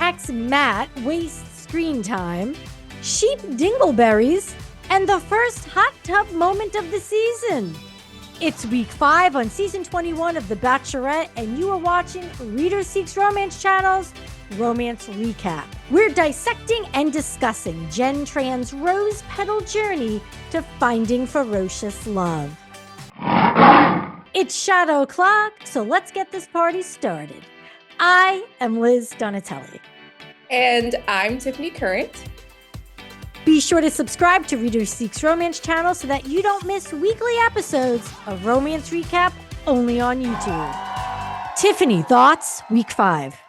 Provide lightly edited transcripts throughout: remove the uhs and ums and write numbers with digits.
ex Matt wastes screen time, sheep dingleberries, and the first hot tub moment of the season. It's week 5 on season 21 of The Bachelorette, and you are watching Reader Seeks Romance Channel's Romance Recap. We're dissecting and discussing Jenn Tran's rose petal journey to finding ferocious love. It's shadow o'clock, so let's get this party started. I am Liz Donatelli. And I'm Tiffany Current. Be sure to subscribe to Reader Seeks Romance Channel so that you don't miss weekly episodes of Romance Recap only on YouTube. Tiffany, thoughts? Week 5.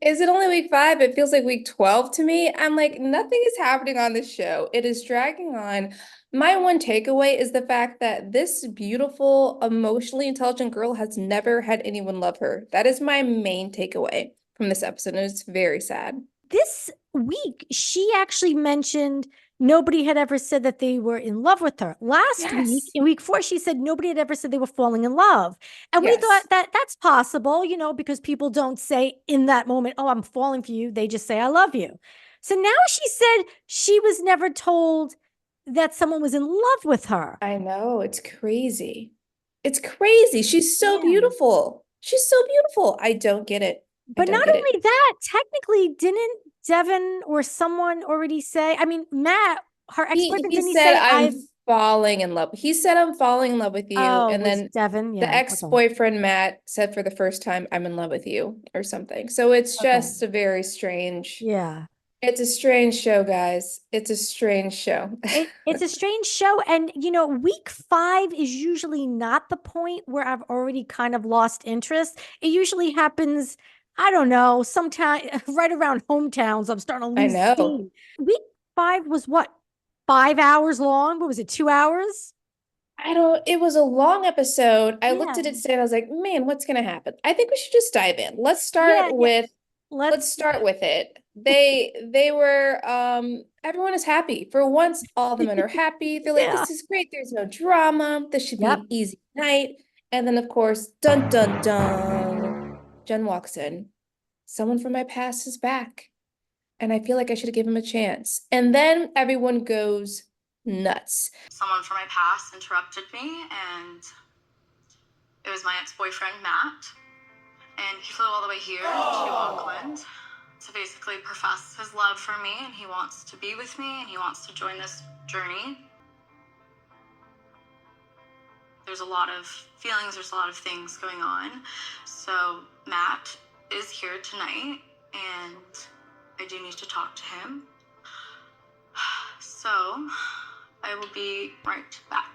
Is it only week 5? It feels like week 12 to me. I'm like, nothing is happening on this show. It is dragging on. My one takeaway is the fact that this beautiful, emotionally intelligent girl has never had anyone love her. That is my main takeaway from this episode, and it's very sad. This week, she actually mentioned nobody had ever said that they were in love with her. Last week, in week 4, she said nobody had ever said they were falling in love. And we thought that that's possible, you know, because people don't say in that moment, oh, I'm falling for you. They just say, I love you. So now she said she was never told that someone was in love with her. I know. It's crazy. It's crazy. She's so beautiful. She's so beautiful. I don't get it. But not only that, technically, didn't Devin or someone already say, I mean, Matt, her ex-boyfriend, didn't he say, I'm falling in love. He said, I'm falling in love with you. And then Devin, the ex-boyfriend, Matt, said for the first time, I'm in love with you or something. So it's just a very strange. Yeah. It's a strange show, guys. It's a strange show. It's a strange show. And, you know, week 5 is usually not the point where I've already kind of lost interest. It usually happens, I don't know, sometime right around hometowns. I'm starting to lose steam. Week 5 was what? 5 hours long? What was it? 2 hours? It was a long episode. I looked at it today and I was like, man, what's going to happen? I think we should just dive in. Let's start with it. They were, everyone is happy. For once, all the men are happy. They're like, this is great. There's no drama. This should be an easy night. And then, of course, dun, dun, dun, Jenn walks in. Someone from my past is back. And I feel like I should give him a chance. And then everyone goes nuts. Someone from my past interrupted me, and it was my ex-boyfriend, Matt. And he flew all the way here to Auckland to basically profess his love for me, and he wants to be with me, and he wants to join this journey. There's a lot of feelings, there's a lot of things going on. So Matt is here tonight, and I do need to talk to him. So I will be right back.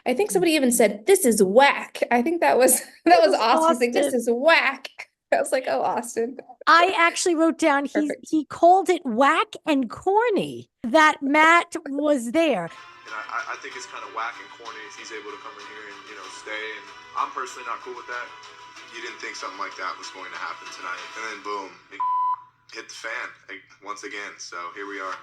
I think somebody even said, this is whack. I think that was Austin. Like, this is whack. I was like, oh, Austin. I actually wrote down, he called it whack and corny that Matt was there. And I think it's kind of whack and corny if he's able to come in here and, you know, stay. And I'm personally not cool with that. You didn't think something like that was going to happen tonight. And then boom, it hit the fan once again. So here we are.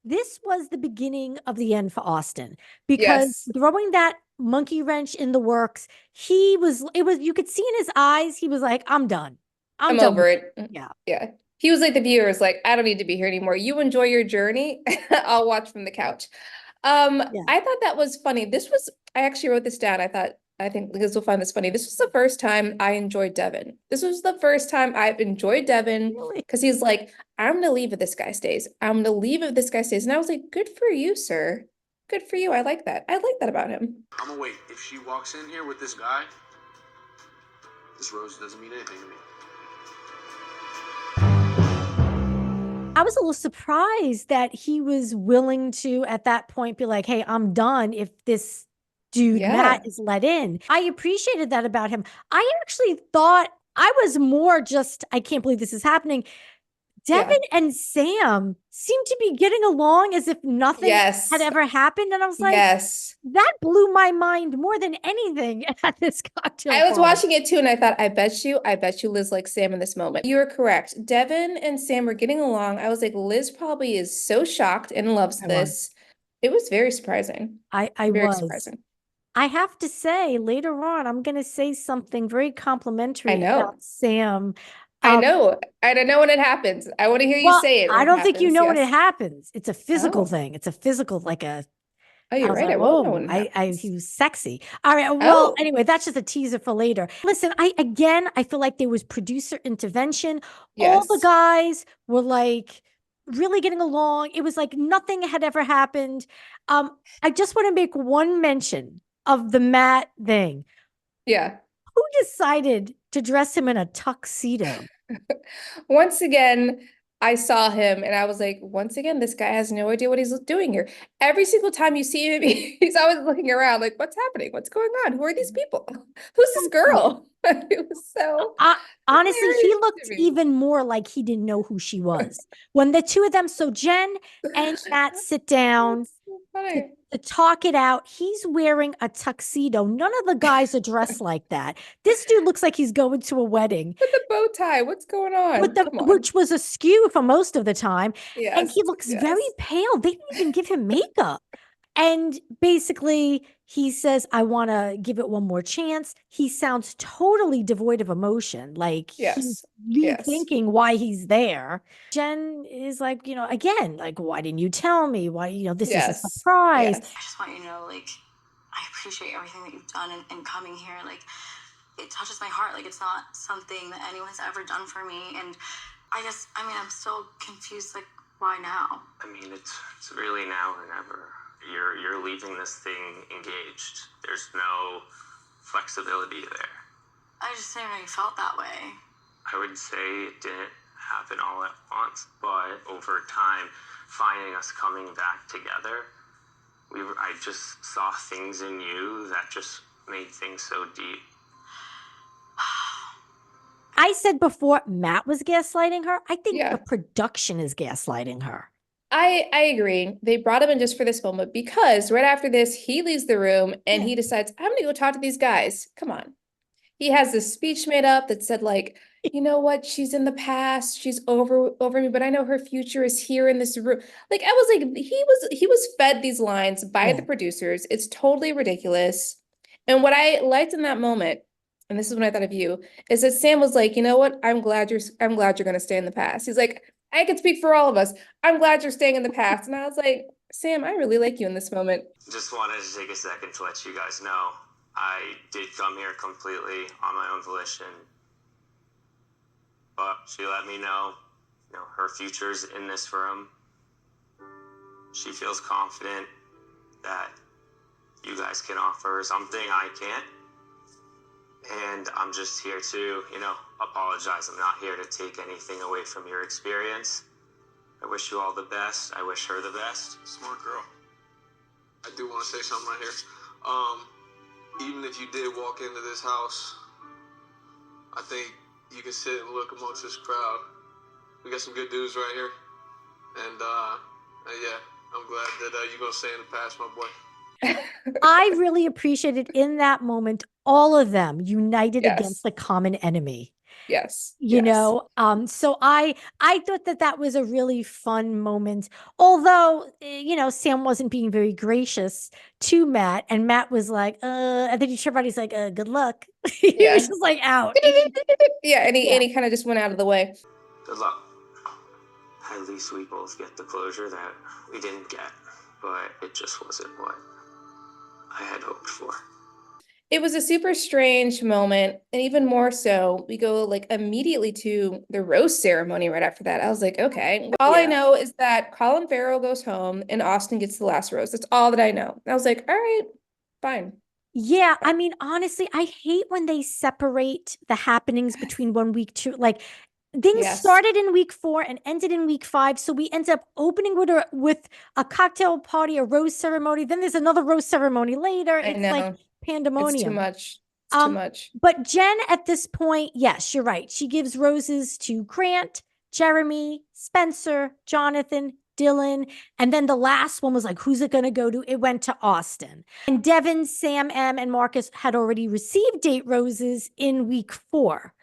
This was the beginning of the end for Austin, because throwing that monkey wrench in the works, you could see in his eyes, he was like, I'm done. I'm done over it. Yeah. Yeah. He was like the viewers, like, I don't need to be here anymore. You enjoy your journey. I'll watch from the couch. I thought that was funny. I actually wrote this down. I think Liz will find this funny. This was the first time I enjoyed Devin. This was the first time I've enjoyed Devin, because he's like, I'm going to leave if this guy stays. I'm going to leave if this guy stays. And I was like, good for you, sir. Good for you. I like that. I like that about him. I'm going to wait. If she walks in here with this guy, this rose doesn't mean anything to me. I was a little surprised that he was willing to, at that point, be like, hey, I'm done if this dude Matt is let in. I appreciated that about him. I actually thought I was more just, I can't believe this is happening. Devin and Sam seemed to be getting along as if nothing had ever happened. And I was like, that blew my mind more than anything at this cocktail I was watching it too, and I thought, I bet you Liz likes Sam in this moment. You were correct. Devin and Sam were getting along. I was like, Liz probably is so shocked and loves this. It was very surprising. Very surprising. I have to say, later on, I'm going to say something very complimentary about Sam. I know. I don't know when it happens. I want to hear you say it. I don't think you know when it happens. It's a physical Oh. thing. It's a physical, like a. Oh, you're right. Like, I won't know when it happens. he was sexy. All right. Well, anyway, that's just a teaser for later. Listen, I feel like there was producer intervention. All the guys were like really getting along. It was like nothing had ever happened. I just want to make one mention of the Matt thing. Yeah. Who decided to dress him in a tuxedo? Once again, I saw him and I was like, once again, this guy has no idea what he's doing here. Every single time you see him, he's always looking around like, what's happening? What's going on? Who are these people? Who's this girl? It was so honestly, he looked even more like he didn't know who she was. When the two of them, so Jenn and Matt sit down to talk it out, he's wearing a tuxedo. None of the guys are dressed like that. This dude looks like he's going to a wedding. With the bow tie, what's going on? Which was askew for most of the time. Yes, and he looks very pale. They didn't even give him makeup. And basically, he says, I want to give it one more chance. He sounds totally devoid of emotion. Like he's rethinking why he's there. Jenn is like, again, like, why didn't you tell me? Why, this is a surprise. I just want you to know, like, I appreciate everything that you've done and coming here. Like, it touches my heart. Like, it's not something that anyone's ever done for me. And I'm still confused. Like, why now? I mean, it's really now or never. You're leaving this thing engaged. There's no flexibility there. I just never know you felt that way. I would say it didn't happen all at once, but over time, finding us coming back together, I just saw things in you that just made things so deep. I said before Matt was gaslighting her. I think the production is gaslighting her. I agree. They brought him in just for this moment because right after this, he leaves the room and he decides, I'm going to go talk to these guys. Come on. He has this speech made up that said like, you know what? She's in the past. She's over me, but I know her future is here in this room. Like, I was like, he was fed these lines by the producers. It's totally ridiculous. And what I liked in that moment, and this is when I thought of you, is that Sam was like, you know what? I'm glad you're going to stay in the past. He's like, I can speak for all of us. I'm glad you're staying in the past. And I was like, Sam, I really like you in this moment. Just wanted to take a second to let you guys know I did come here completely on my own volition. But she let me know, her future's in this room. She feels confident that you guys can offer her something I can't. And I'm just here to, apologize. I'm not here to take anything away from your experience. I wish you all the best. I wish her the best. Smart girl. I do want to say something right here. Even if you did walk into this house, I think you can sit and look amongst this crowd. We got some good dudes right here. And I'm glad that you're going to stay in the past, my boy. I really appreciated in that moment, all of them united against the common enemy. Yes. So I thought that was a really fun moment, although, Sam wasn't being very gracious to Matt, and Matt was like, and then he turned around, he's like, good luck. He was just like out. And he kind of just went out of the way. Good luck. At least we both get the closure that we didn't get, but it just wasn't what I had hoped for. It was a super strange moment. And even more so, we go like immediately to the rose ceremony right after that. I was like, okay. All I know is that Colin Farrell goes home and Austin gets the last rose. That's all that I know. I was like, all right, fine. Yeah. I mean, honestly, I hate when they separate the happenings between 1 week, 2, like things started in week 4 and ended in week 5. So we end up opening with a cocktail party, a rose ceremony. Then there's another rose ceremony later. It's like pandemonium. It's too much. It's too much. But Jenn, at this point, yes, you're right. She gives roses to Grant, Jeremy, Spencer, Jonathan, Dylan. And then the last one was like, who's it going to go to? It went to Austin. And Devin, Sam M, and Marcus had already received date roses in week 4.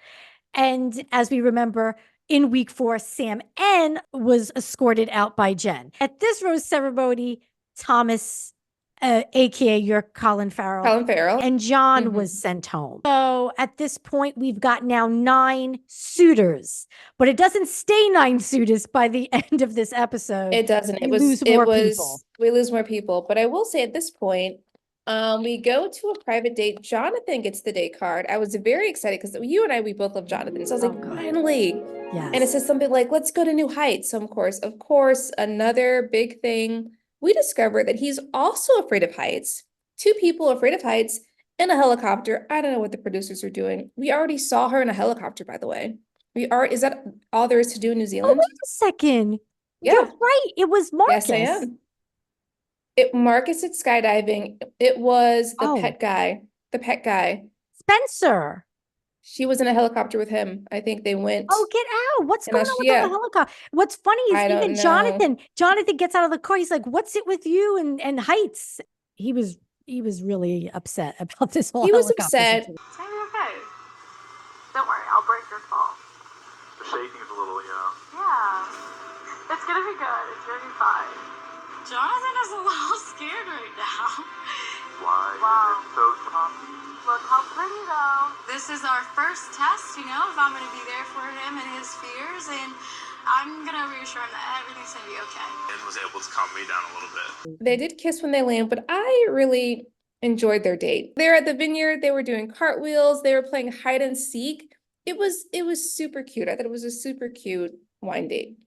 And as we remember, in week 4, Sam N was escorted out by Jenn. At this rose ceremony, Thomas AKA your Colin Farrell. Colin Farrell. And John was sent home. So at this point, we've got now 9 suitors, but it doesn't stay 9 suitors by the end of this episode. It doesn't. We lose more people. We lose more people. But I will say at this point, we go to a private date. Jonathan gets the date card. I was very excited because you and I, we both love Jonathan. So I was like, finally. Yes. And it says something like, let's go to New Heights. So of course, another big thing. We discover that he's also afraid of heights. 2 people afraid of heights in a helicopter. I don't know what the producers are doing. We already saw her in a helicopter, by the way. Is that all there is to do in New Zealand? Oh, wait a second. Yeah. You're right. It was Marcus. Yes, I am. Marcus at skydiving. It was the pet guy. The pet guy. Spencer. She was in a helicopter with him. I think they went. Oh, get out. What's going on with the helicopter? What's funny is even Jonathan gets out of the car. He's like, what's it with you and heights? He was really upset about this whole helicopter. He was upset. It's gonna be okay. Don't worry, I'll break your fall. The shaking's a little, Yeah. It's gonna be good. It's gonna be fine. Jonathan is a little scared right now. Why? Wow. It's so tough. Look how pretty though. This is our first test, if I'm gonna be there for him and his fears, and I'm gonna reassure him that everything's gonna be okay. And was able to calm me down a little bit. They did kiss when they land, but I really enjoyed their date. They're at the vineyard, they were doing cartwheels, they were playing hide and seek. It was super cute. I thought it was a super cute wine date.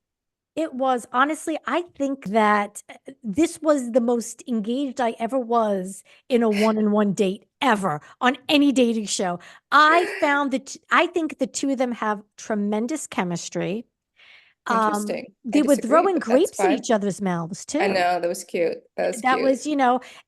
It was. Honestly, I think that this was the most engaged I ever was in a one-on-one date ever on any dating show. I think the 2 of them have tremendous chemistry. Interesting. They were throwing grapes at each other's mouths too. I know, that was cute. That was,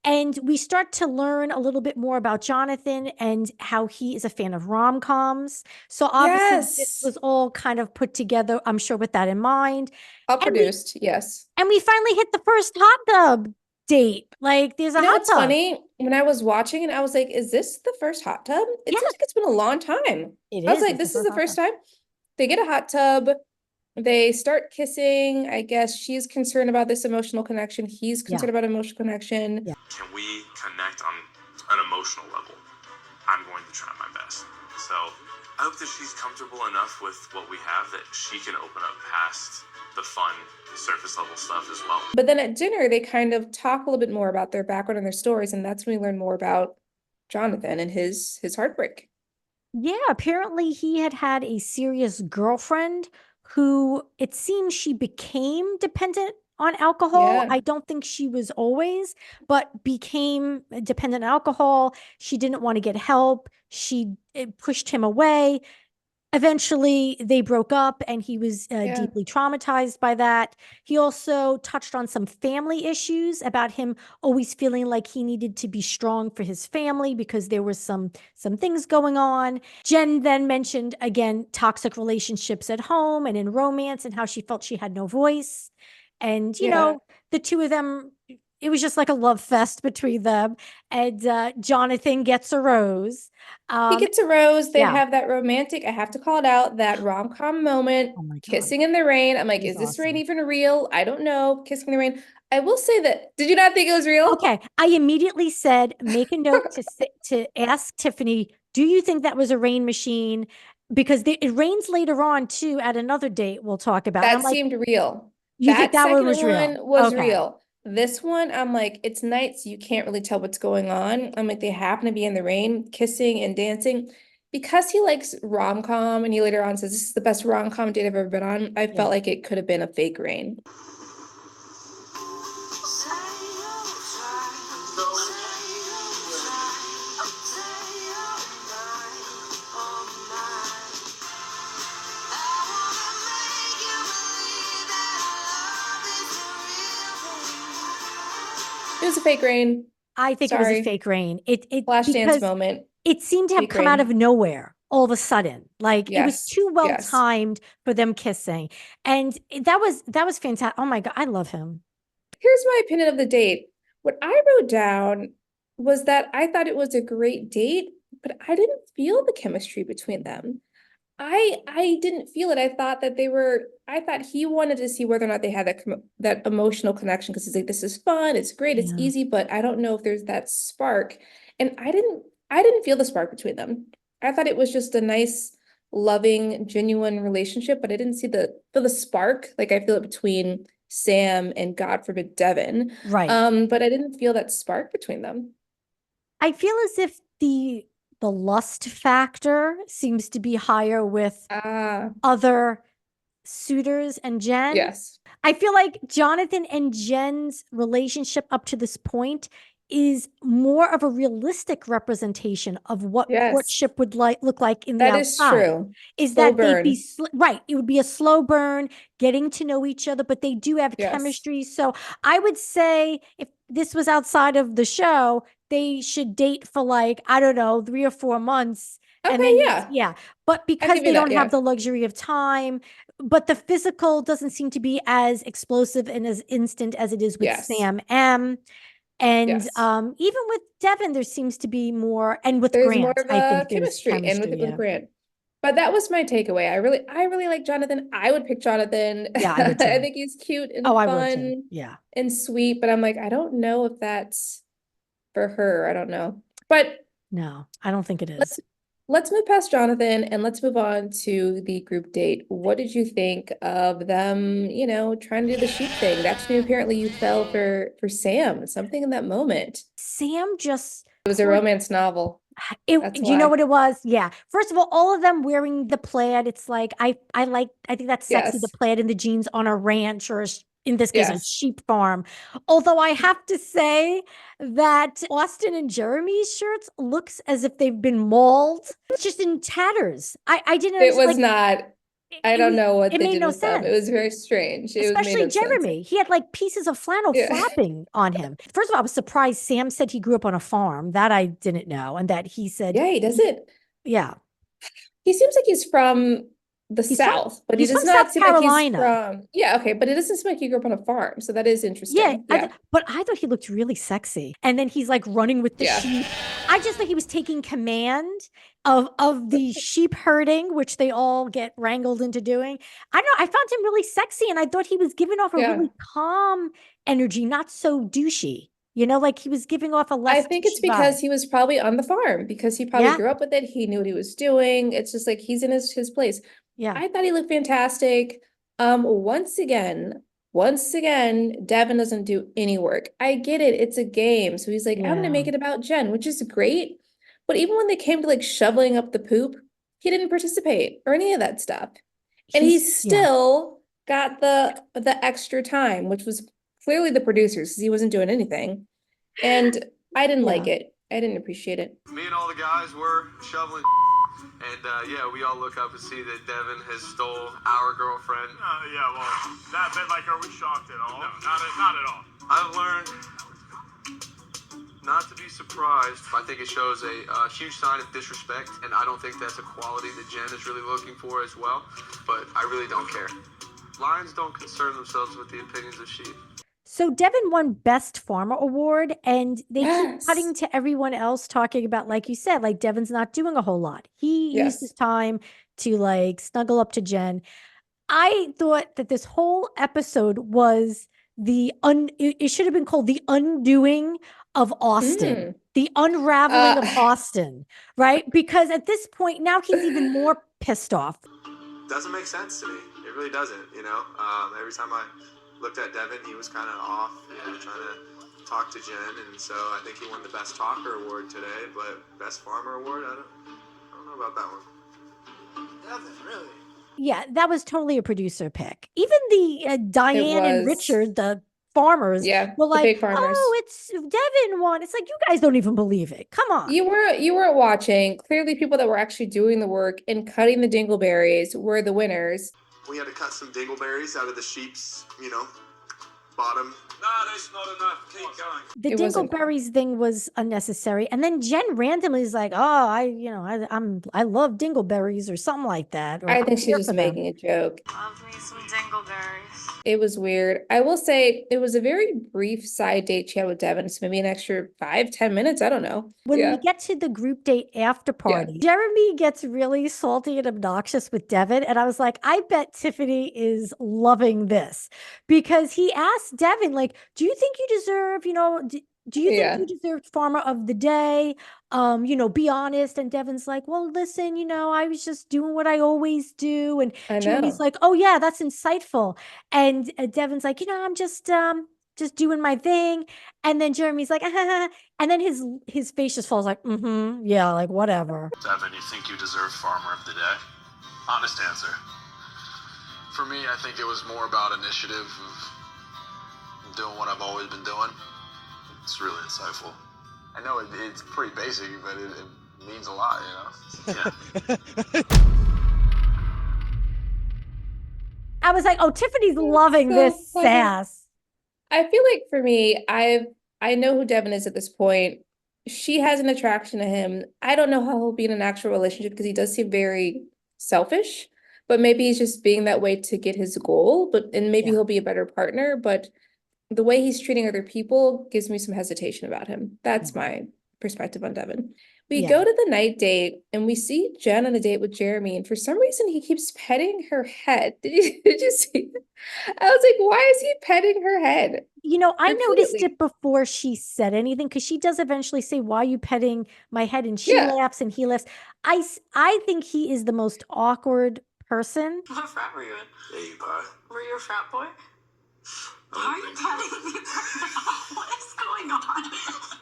and we start to learn a little bit more about Jonathan and how he is a fan of rom-coms. So obviously this was all kind of put together, I'm sure, with that in mind. All produced, yes. And we finally hit the first hot tub date. Like there's a hot tub. It's funny. When I was watching it, I was like, is this the first hot tub? It seems like it's been a long time. I was like, this is the first time. They get a hot tub. They start kissing. I guess she's concerned about this emotional connection. He's concerned about emotional connection. Yeah. Can we connect on an emotional level? I'm going to try my best. So I hope that she's comfortable enough with what we have that she can open up past the fun surface level stuff as well. But then at dinner, they kind of talk a little bit more about their background and their stories. And that's when we learn more about Jonathan and his heartbreak. Yeah, apparently he had a serious girlfriend who it seems she became dependent on alcohol. Yeah. I don't think she was always, but became dependent on alcohol. She didn't want to get help. It pushed him away. Eventually, they broke up and he was deeply traumatized by that. He also touched on some family issues about him always feeling like he needed to be strong for his family because there were some things going on. Jenn then mentioned, again, toxic relationships at home and in romance and how she felt she had no voice. And, you know, the 2 of them, it was just like a love fest between them. And Jonathan gets a rose. He gets a rose. They have that romantic, I have to call it out, that rom-com moment, kissing in the rain. I'm like, is this rain even real? I don't know. Kissing in the rain. I will say that, did you not think it was real? Okay. I immediately said, make a note to ask Tiffany, do you think that was a rain machine? Because it rains later on too at another date we'll talk about. That seemed real. You think that one was real? Was real. This one, I'm like, it's night, so you can't really tell what's going on. I'm like, they happen to be in the rain, kissing and dancing. Because he likes rom-com, and he later on says, this is the best rom-com date I've ever been on, I felt like it could have been a fake rain. It was a fake rain. I think it was a fake rain. It Flash dance moment. It seemed to have come out of nowhere all of a sudden. Like it was too well timed for them kissing. And that was fantastic. Oh my God, I love him. Here's my opinion of the date. What I wrote down was that I thought it was a great date, but I didn't feel the chemistry between them. I didn't feel it. I thought he wanted to see whether or not they had that emotional connection, because he's like, this is fun, it's great, it's easy, but I don't know if there's that spark. And I didn't feel the spark between them. I thought it was just a nice, loving, genuine relationship, but I didn't feel the spark like I feel it between Sam and, God forbid, Devin. Right. But I didn't feel that spark between them. I feel as if the lust factor seems to be higher with other suitors and Jenn. Yes. I feel like Jonathan and Jenn's relationship up to this point is more of a realistic representation of what courtship would look like in the outside. That is true. Is slow that burn. They'd be right? It would be a slow burn, getting to know each other, but they do have chemistry. So I would say if this was outside of the show, they should date for like, I don't know, 3 or 4 months. Okay, and then, but because they don't have the luxury of time, but the physical doesn't seem to be as explosive and as instant as it is with Sam M. And even with Devin, there seems to be more, and with Grant, more of I think chemistry, and with Grant. But that was my takeaway. I really like Jonathan. I would pick Jonathan. Yeah, I would too. I think he's cute and fun, and sweet. But I'm like, I don't know if that's for her. I don't know. But no, I don't think it is. Let's move past Jonathan and let's move on to the group date. What did you think of them, trying to do the sheep thing? That's new. Apparently you fell for Sam, something in that moment. Sam just... It was a romance novel. You know what it was? Yeah. First of all of them wearing the plaid. It's like, I think that's sexy, the plaid and the jeans on a ranch, or in this case, a sheep farm. Although I have to say that Austin and Jeremy's shirts looks as if they've been mauled. It's just in tatters. I didn't. It was not. I don't know what they did with them. It was very strange. Especially Jeremy. He had like pieces of flannel flopping on him. First of all, I was surprised Sam said he grew up on a farm. That I didn't know. And that he said. Yeah, he doesn't. Yeah. He seems like he's from the South, but he does not seem like he's from. Yeah, okay, but it doesn't seem like he grew up on a farm, so that is interesting. Yeah. But I thought he looked really sexy, and then he's like running with the sheep. I just thought he was taking command of the sheep herding, which they all get wrangled into doing. I don't know. I found him really sexy, and I thought he was giving off a really calm energy, not so douchey. Like he was giving off a less. I think it's because he was probably on the farm, because he probably grew up with it. He knew what he was doing. It's just like he's in his place. Yeah. I thought he looked fantastic. Once again, Devin doesn't do any work. I get it. It's a game. So he's like, I'm going to make it about Jenn, which is great. But even when they came to like shoveling up the poop, he didn't participate or any of that stuff. And he still got the extra time, which was clearly the producers, because he wasn't doing anything. And I didn't like it. I didn't appreciate it. Me and all the guys were shoveling, and we all look up and see that Devin has stole our girlfriend. Are we shocked at all? No, not at all. I've learned not to be surprised. I think it shows a huge sign of disrespect, and I don't think that's a quality that Jenn is really looking for as well, but I really don't care. Lions don't concern themselves with the opinions of sheep. So Devin won Best Farmer Award, and they keep cutting to everyone else talking about, like you said, like Devin's not doing a whole lot. He used his time to like snuggle up to Jenn. I thought that this whole episode was it should have been called The Undoing of Austin, the unraveling of Austin, right? Because at this point now he's even more pissed off. Doesn't make sense to me. It really doesn't, every time I looked at Devin, he was kind of off, trying to talk to Jenn, and so I think he won the Best Talker Award today, but Best Farmer Award, I don't know about that one. Devin, really? Yeah, that was totally a producer pick. Even the Diane and Richard, the farmers, were like, big farmers. Oh, it's Devin won. It's like, you guys don't even believe it. Come on. You weren't watching. Clearly, people that were actually doing the work and cutting the dingleberries were the winners. We had to cut some dingleberries out of the sheep's, bottom that's not enough. Keep going. The dingleberries thing was unnecessary, and then Jen randomly is like, "Oh, I love dingleberries" or something like that. Or I think she's just making a joke. Love me some dingleberries. It was weird. I will say it was a very brief side date she had with Devin. So maybe an extra 5-10 minutes. I don't know. When we get to the group date after party, Jeremy gets really salty and obnoxious with Devin. And I was like, I bet Tiffany is loving this, because he asked Devin, like, do you think you deserve, do you think you deserved Farmer of the Day? Be honest. And Devin's like, well, listen, I was just doing what I always do. And Jeremy's like, oh yeah, that's insightful. And Devin's like, I'm just doing my thing. And then Jeremy's like, and then his face just falls like, yeah, like whatever. Devin, you think you deserve Farmer of the Day? Honest answer. For me, I think it was more about initiative of doing what I've always been doing. It's really insightful. I know it's pretty basic, but it means a lot, Yeah. I was like, oh, Tiffany's loving this sass. I feel like for me, I know who Devin is at this point. She has an attraction to him. I don't know how he'll be in an actual relationship because he does seem very selfish, but maybe he's just being that way to get his goal, and maybe he'll be a better partner, but the way he's treating other people gives me some hesitation about him. That's my perspective on Devin. We go to the night date and we see Jen on a date with Jeremy, and for some reason he keeps petting her head. Did you see that? I was like, why is he petting her head? I noticed it before she said anything, because she does eventually say, why are you petting my head? And she laughs and he laughs. I think he is the most awkward person. What frat were you in? Hey, bud. Were you a frat boy? Why are you petting me? What is going on?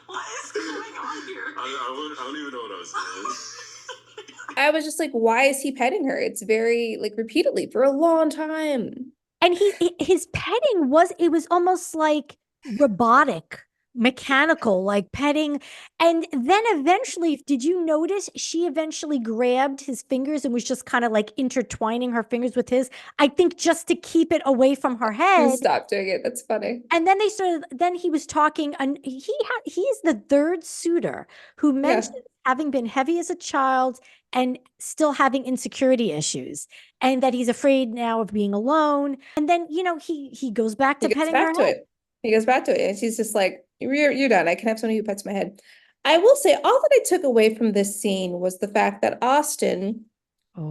What is going on here? I don't even know what I was saying. I was just like, why is he petting her? It's very, like, repeatedly for a long time. And his petting was almost like robotic, mechanical, like petting. And then eventually, did you notice she eventually grabbed his fingers and was just kind of like intertwining her fingers with his, I think just to keep it away from her head. Stop doing it. That's funny. And then he was talking, and he is the third suitor who mentioned having been heavy as a child and still having insecurity issues, and that he's afraid now of being alone. And then, he goes back to petting her head. He goes back to it. And she's just like, you're done. I can have somebody who pets my head. I will say, all that I took away from this scene was the fact that Austin,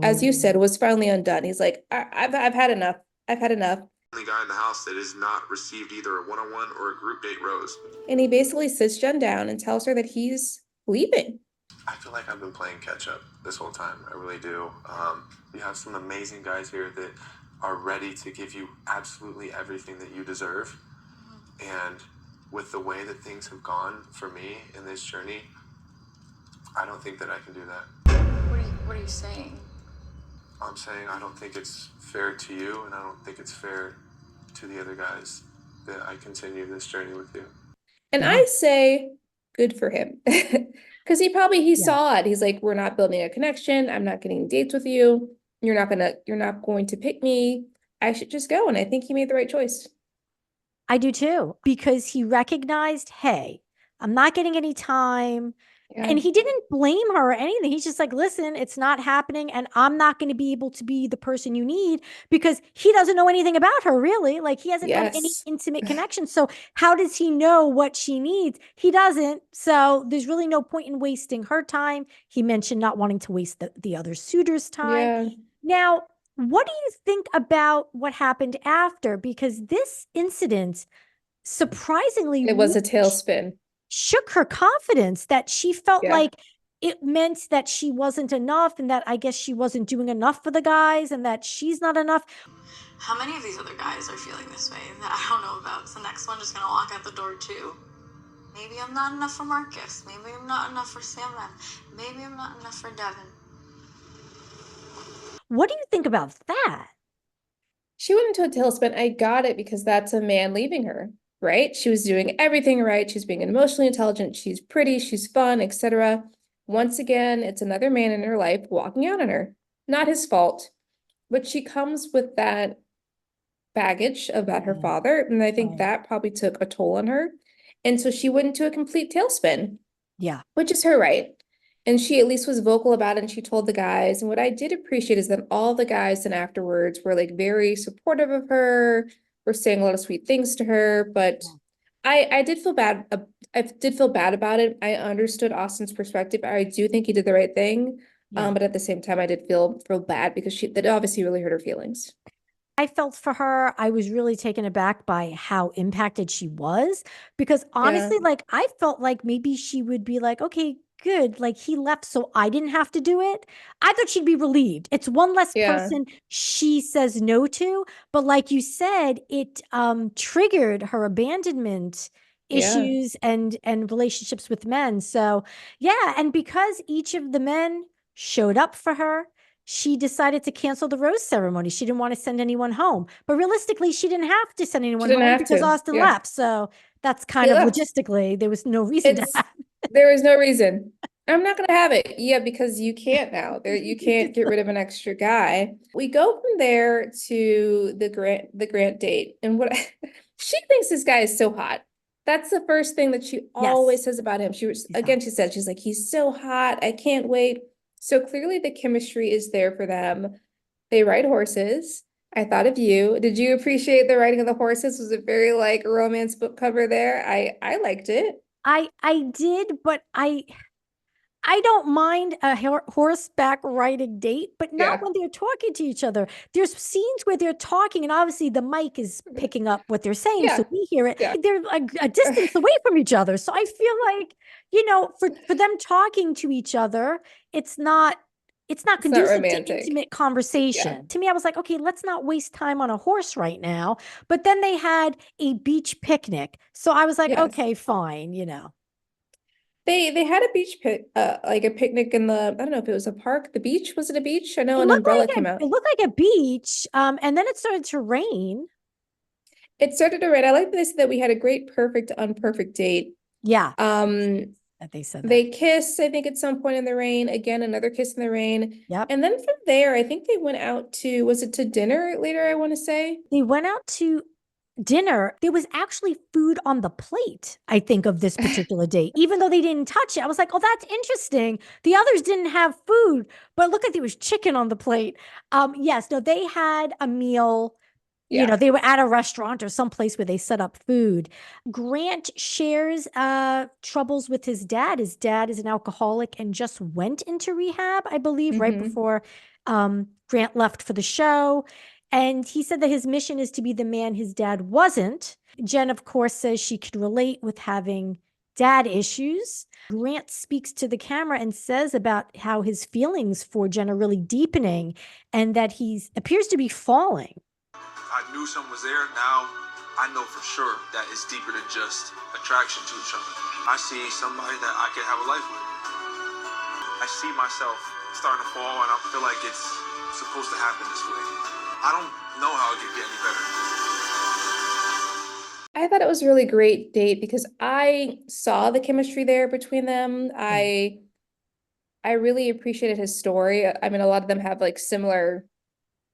as you said, was finally undone. He's like, I've had enough. I've had enough. The guy in the house that has not received either a one-on-one or a group date rose. And he basically sits Jen down and tells her that he's leaving. I feel like I've been playing catch up this whole time. I really do. You have some amazing guys here that are ready to give you absolutely everything that you deserve. And with the way that things have gone for me in this journey, I don't think that I can do that. What are you saying? I'm saying I don't think it's fair to you, and I don't think it's fair to the other guys that I continue this journey with you. And I say, good for him. Because he saw it. He's like, we're not building a connection. I'm not getting dates with you. You're not going to pick me. I should just go. And I think he made the right choice. I do too, because he recognized, hey, I'm not getting any time. Yeah. And he didn't blame her or anything. He's just like, listen, it's not happening. And I'm not going to be able to be the person you need, because he doesn't know anything about her, really. Like, he hasn't had any intimate connection. So how does he know what she needs? He doesn't. So there's really no point in wasting her time. He mentioned not wanting to waste the other suitor's time. Yeah. Now, what do you think about what happened after? Because this incident, surprisingly, it was a tailspin. Shook her confidence, that she felt like it meant that she wasn't enough, and that I guess she wasn't doing enough for the guys, and that she's not enough. How many of these other guys are feeling this way that I don't know about? Is the next one just gonna walk out the door too? Maybe I'm not enough for Marcus. Maybe I'm not enough for Sam. Maybe I'm not enough for Devin. What do you think about that? She went into a tailspin. I got it, because that's a man leaving her. Right? She was doing everything right. She's being emotionally intelligent. She's pretty. She's fun, etc. Once again, it's another man in her life walking out on her. Not his fault, but she comes with that baggage about her father. And I think that probably took a toll on her. And so she went into a complete tailspin. Yeah. Which is her right. And she at least was vocal about it, and she told the guys. And what I did appreciate is that all the guys then afterwards were like very supportive of her, were saying a lot of sweet things to her. But I did feel bad. I did feel bad about it. I understood Austin's perspective. I do think he did the right thing. But at the same time, I did feel bad because that obviously really hurt her feelings. I felt for her. I was really taken aback by how impacted she was, because honestly, like, I felt like maybe she would be like, okay, good. Like, he left, so I didn't have to do it. I thought she'd be relieved. It's one less person she says no to. But like you said, it triggered her abandonment issues and relationships with men. So yeah. And because each of the men showed up for her, she decided to cancel the rose ceremony. She didn't want to send anyone home. But realistically, she didn't have to send anyone home because Austin left. So that's kind of logistically, there was no reason to have. There was no reason. I'm not going to have it. Yeah, because you can't now. You can't get rid of an extra guy. We go from there to the Grant date. And what she thinks this guy is so hot. That's the first thing that she always says about him. She said, she's like, he's so hot. I can't wait. So clearly the chemistry is there for them. They ride horses. I thought of you. Did you appreciate the riding of the horses? Was it very like romance book cover there? I liked it. I did, but I don't mind a horseback riding date, but not when they're talking to each other. There's scenes where they're talking, and obviously the mic is picking up what they're saying, so we hear it. They're a distance away from each other. So I feel like, for them talking to each other, it's not conducive to intimate conversation. To me, I was like, okay, let's not waste time on a horse right now. But then they had a beach picnic. So I was like, okay, fine, They had a beach like a picnic in the, I don't know if it was a park, the beach. Was it a beach? I know an umbrella came out. It looked like a beach. And then it started to rain. It started to rain. I like this that we had a great, perfect, unperfect date. Yeah. That they said that. They kiss, I think, at some point in the rain. Again, another kiss in the rain. Yep. And then from there, I think they went out to, was it to dinner later, I want to say? They went out to dinner. There was actually food on the plate, I think, of this particular date. Even though they didn't touch it, I was like, oh, that's interesting. The others didn't have food, but look, there was chicken on the plate. Yes, no, they had a meal. They were at a restaurant or someplace where they set up food. Grant shares troubles with his dad. His dad is an alcoholic and just went into rehab, I believe, right before Grant left for the show. And he said that his mission is to be the man his dad wasn't. Jenn, of course, says she could relate with having dad issues. Grant speaks to the camera and says about how his feelings for Jenn are really deepening and that he appears to be falling. I knew something was there. Now I know for sure that it's deeper than just attraction to each other. I see somebody that I can have a life with. I see myself starting to fall, and I feel like it's supposed to happen this way. I don't know how it could get any better. I thought it was a really great date because I saw the chemistry there between them. I really appreciated his story. I mean, a lot of them have like similar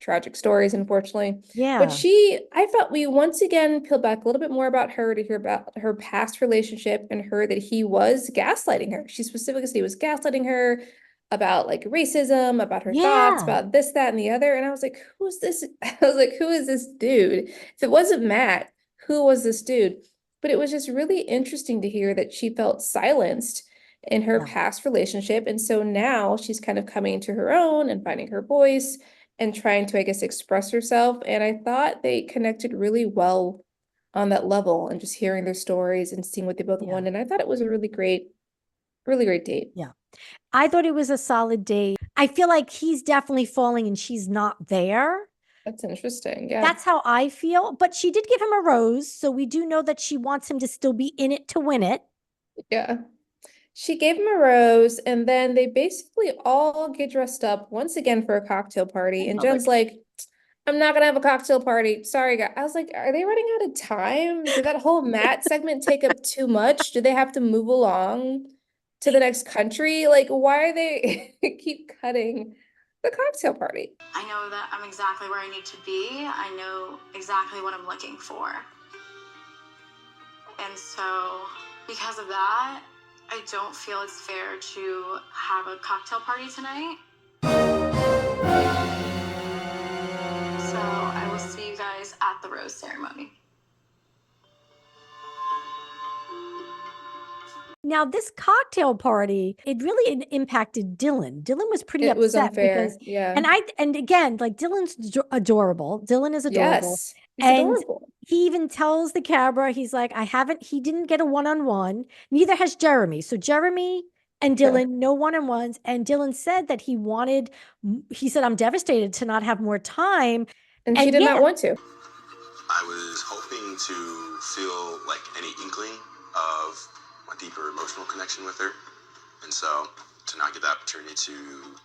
tragic stories, unfortunately. Yeah. But I felt we once again peeled back a little bit more about her to hear about her past relationship and her that he was gaslighting her. She specifically said he was gaslighting her about like racism, about her thoughts, about this, that, and the other. And I was like, who is this? I was like, who is this dude? If it wasn't Matt, who was this dude? But it was just really interesting to hear that she felt silenced in her past relationship. And so now she's kind of coming to her own and finding her voice and trying to, I guess, express herself. And I thought they connected really well on that level and just hearing their stories and seeing what they both want. And I thought it was a really great date. Yeah. I thought it was a solid date. I feel like he's definitely falling and she's not there. That's interesting. Yeah. That's how I feel. But she did give him a rose. So we do know that she wants him to still be in it to win it. Yeah. She gave him a rose, and then they basically all get dressed up once again for a cocktail party. And Jen's like, I'm not gonna have a cocktail party. Sorry, guys. I was like, are they running out of time? Did that whole Matt segment take up too much? Do they have to move along to the next country? Like, why are they keep cutting the cocktail party. I know that I'm exactly where I need to be. I know exactly what I'm looking for. And so, because of that, I don't feel it's fair to have a cocktail party tonight. So I will see you guys at the rose ceremony. Now, this cocktail party, it really impacted Dylan. Dylan was pretty upset. It was unfair, because, yeah. And again, like, Dylan's adorable. Dylan is adorable. Yes, he's adorable. He even tells the camera, he's like, he didn't get a one-on-one. Neither has Jeremy. So Jeremy and Dylan, no one-on-ones. And Dylan said that he said, I'm devastated to not have more time. And she did not want to. I was hoping to feel like any inkling of a deeper emotional connection with her. And so to not get the opportunity to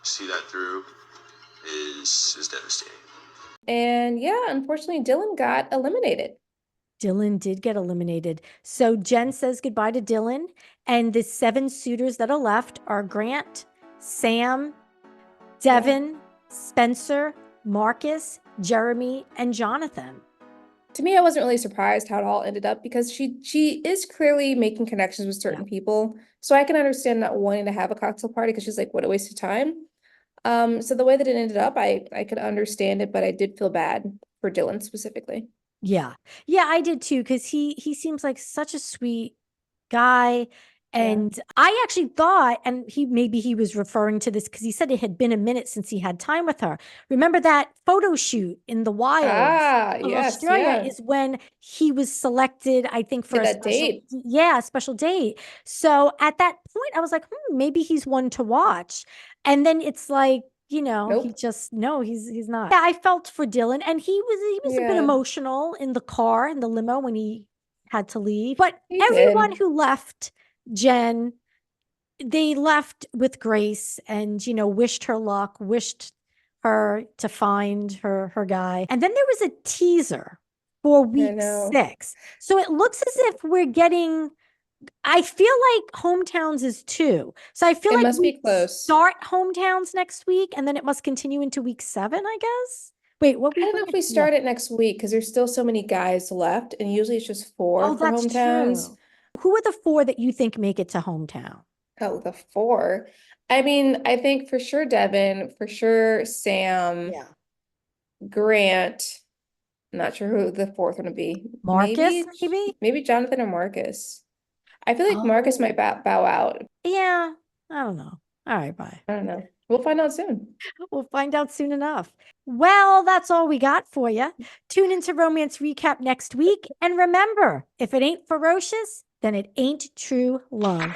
see that through is devastating. And yeah, unfortunately, Dylan got eliminated. Dylan did get eliminated. So Jenn says goodbye to Dylan. And the 7 suitors that are left are Grant, Sam, Devin, Spencer, Marcus, Jeremy, and Jonathon. To me, I wasn't really surprised how it all ended up because she is clearly making connections with certain people. So I can understand not wanting to have a cocktail party because she's like, what a waste of time. So the way that it ended up, I could understand it, but I did feel bad for Dylan specifically. Yeah. Yeah, I did too, because he seems like such a sweet guy. And I actually thought, and maybe he was referring to this because he said it had been a minute since he had time with her. Remember that photo shoot in the wilds of Australia is when he was selected, I think, for a special date. Yeah, a special date. So at that point, I was like, maybe he's one to watch. And then it's like, he just, no, he's not. Yeah, I felt for Dylan, and he was a bit emotional in the car, in the limo when he had to leave. But everyone who left Jenn, they left with grace and, wished her luck, wished her to find her guy. And then there was a teaser for week 6. So it looks as if we're getting, I feel like Hometowns is 2. So I feel like must be close. Start Hometowns next week and then it must continue into week 7, I guess. Wait, what? I don't know if we start it next week because there's still so many guys left, and usually it's just 4 for Hometowns. True. Who are the 4 that you think make it to Hometown? Oh, the 4. I mean, I think for sure Devin, for sure Sam, Grant. I'm not sure who the 4th one would be. Marcus, maybe Jonathon or Marcus. I feel like Marcus might bow out. Yeah, I don't know. All right, bye. I don't know. We'll find out soon. We'll find out soon enough. Well, that's all we got for you. Tune into Romance Recap next week. And remember, if it ain't ferocious, then it ain't true love.